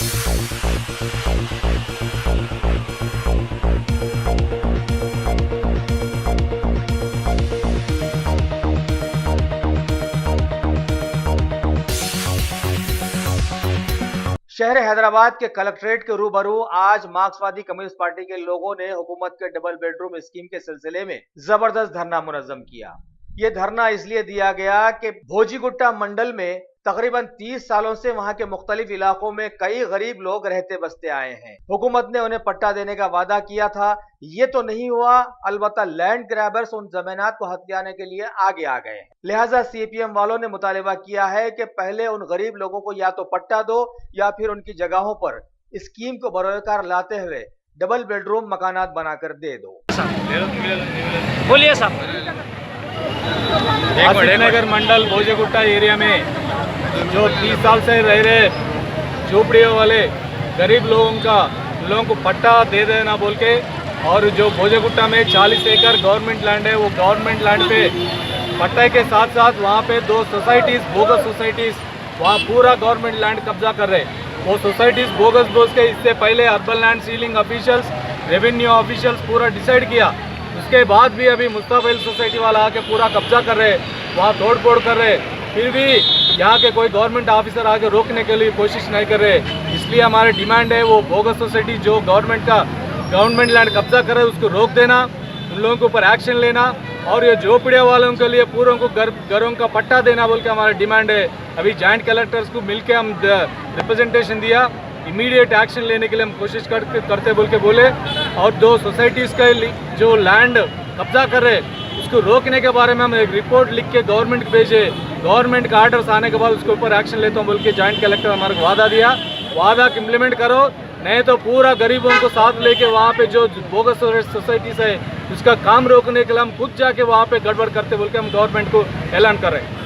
शहर हैदराबाद के कलेक्ट्रेट के रूबरू आज मार्क्सवादी कम्युनिस्ट पार्टी के लोगों ने हुकूमत के डबल बेडरूम स्कीम के सिलसिले में जबरदस्त धरना मुनज्जम किया। ये धरना इसलिए दिया गया कि भोजीगुट्टा मंडल में तकरीबन 30 सालों से वहां के मुख्तलिफ इलाकों में कई गरीब लोग रहते बसते आए हैं। हुकूमत ने उन्हें पट्टा देने का वादा किया था, ये तो नहीं हुआ। अलबत्ता लैंड ग्रैबर्स उन जमीनात को हथियाने के लिए आगे आ गए हैं। लिहाजा सीपीएम वालों ने मुतालिबा किया है कि पहले उन गरीब लोगों को या तो पट्टा दो या फिर उनकी जगहों पर स्कीम को बरोकार लाते हुए डबल बेडरूम मकानात बनाकर दे दो। बोलिए साहब। नगर मंडल भोजीगुट्टा एरिया में जो 30 साल से रह रहे झोपड़ियों वाले गरीब लोगों को पट्टा दे देना बोल के, और जो भोजीगुट्टा में 40 एकड़ गवर्नमेंट लैंड है, वो गवर्नमेंट लैंड पे पट्टे के साथ साथ वहाँ पे 2 सोसाइटीज़ बोगस सोसाइटीज़ वहाँ पूरा गवर्नमेंट लैंड कब्जा कर रहे। वो सोसाइटीज़ बोगस बोल के इससे पहले urban land ceiling officials, revenue officials पूरा डिसाइड किया। उसके बाद भी अभी मुस्तफैल सोसाइटी वाला आके पूरा कब्जा कर रहे, वहाँ तोड़ फोड़ कर रहे। फिर भी यहाँ के कोई गवर्नमेंट ऑफिसर आके रोकने के लिए कोशिश नहीं कर रहे। इसलिए हमारी डिमांड है वो बोगस सोसाइटी जो गवर्नमेंट लैंड कब्जा कर रहे उसको रोक देना, उन लोगों के ऊपर एक्शन लेना, और ये झोपड़िया वालों के लिए पूरों को घरों का पट्टा देना बोल के हमारी डिमांड है। अभी जॉइंट कलेक्टर्स को मिलके हम रिप्रेजेंटेशन दिया, इमीडिएट एक्शन लेने के लिए हम कोशिश करते बोल के बोले, और 2 सोसाइटीज़ का जो लैंड कब्जा कर रहे उसको रोकने के बारे में हम एक रिपोर्ट लिख के गवर्नमेंट को भेजे। गवर्नमेंट का आर्डर्स आने के बाद उसके ऊपर एक्शन लेता हूँ बोल के जॉइंट कलेक्टर हमारे को वादा दिया। वादा इम्प्लीमेंट करो, नहीं तो पूरा गरीबों को साथ लेके वहाँ पे जो बोगस सोसाइटीज़ है उसका काम रोकने के लिए हम खुद जाके वहाँ पे गड़बड़ करते बोल के हम गवर्नमेंट को ऐलान कर रहे हैं।